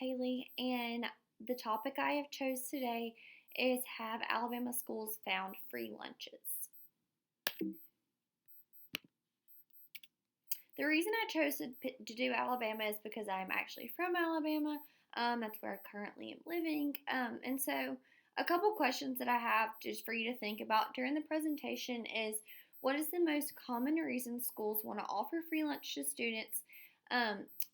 Haley, and the topic I have chose today is have Alabama schools found free lunches? The reason I chose to do Alabama is because I'm actually from Alabama. That's where I currently am living. And so, a couple questions that I have just for you to think about during the presentation is what is the most common reason schools want to offer free lunch to students?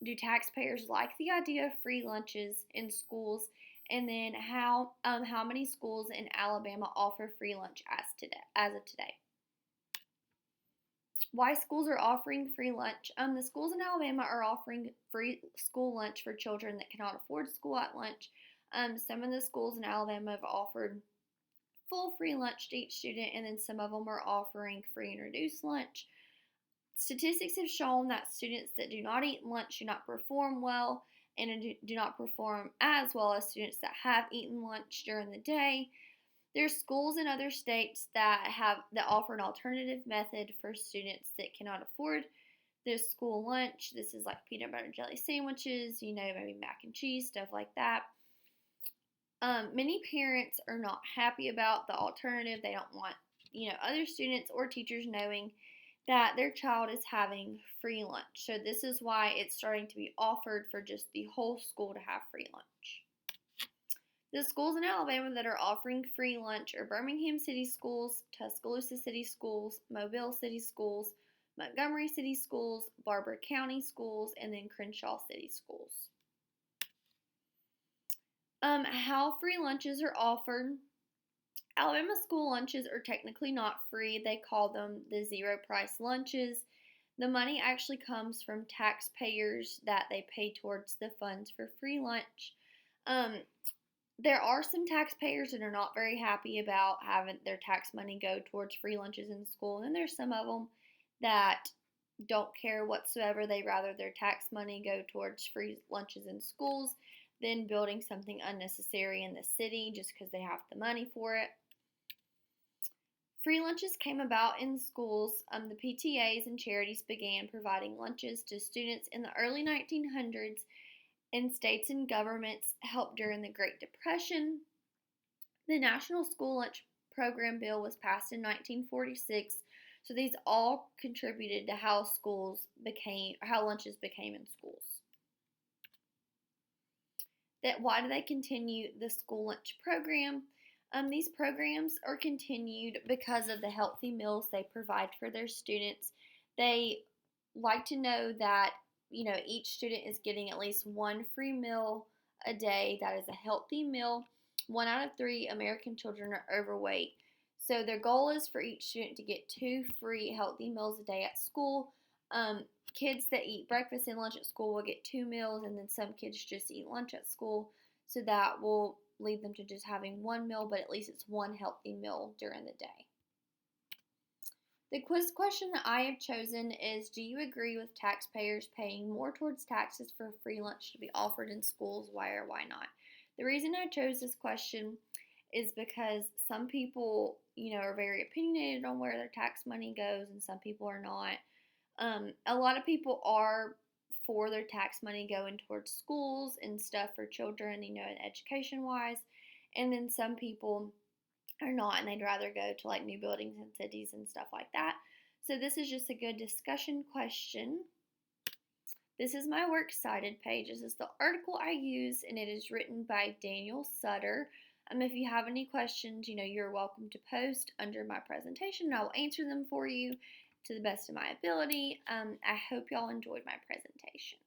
Do taxpayers like the idea of free lunches in schools? And then how many schools in Alabama offer free lunch as of today? Why schools are offering free lunch. The schools in Alabama are offering free school lunch for children that cannot afford school at lunch. Some of the schools in Alabama have offered full free lunch to each student, and then some of them are offering free and reduced lunch. Statistics have shown that students that do not eat lunch do not perform well and do not perform as well as students that have eaten lunch during the day. There's schools in other states that offer an alternative method for students that cannot afford this school lunch. This is like peanut butter and jelly sandwiches, maybe mac and cheese, stuff like that. Many parents are not happy about the alternative. They don't want, other students or teachers knowing that their child is having free lunch. So this is why it's starting to be offered for just the whole school to have free lunch. The schools in Alabama that are offering free lunch are Birmingham City Schools, Tuscaloosa City Schools, Mobile City Schools, Montgomery City Schools, Barber County Schools, and then Crenshaw City Schools. How free lunches are offered. Alabama school lunches are technically not free. They call them the zero price lunches. The money actually comes from taxpayers that they pay towards the funds for free lunch. There are some taxpayers that are not very happy about having their tax money go towards free lunches in school. And then there's some of them that don't care whatsoever. They'd rather their tax money go towards free lunches in schools than building something unnecessary in the city just because they have the money for it. Free lunches came about in schools. The PTAs and charities began providing lunches to students in the early 1900s, and states and governments helped during the Great Depression. The National School Lunch Program Bill was passed in 1946, so these all contributed to how lunches became in schools. Why do they continue the school lunch program? These programs are continued because of the healthy meals they provide for their students. They like to know that each student is getting at least one free meal a day that is a healthy meal. 1 out of 3 American children are overweight. So their goal is for each student to get 2 free healthy meals a day at school. Kids that eat breakfast and lunch at school will get 2 meals, and then some kids just eat lunch at school. So that will lead them to just having 1 meal, but at least it's 1 healthy meal during the day. The quiz question that I have chosen is, do you agree with taxpayers paying more towards taxes for free lunch to be offered in schools? Why or why not? The reason I chose this question is because some people, are very opinionated on where their tax money goes and some people are not. A lot of people are for their tax money going towards schools and stuff for children, and education-wise. And then some people are not, and they'd rather go to like new buildings and cities and stuff like that. So this is just a good discussion question. This is my Works Cited page. This is the article I use, and it is written by Daniel Sutter. If you have any questions, you're welcome to post under my presentation, and I will answer them for you to the best of my ability. I hope y'all enjoyed my presentation.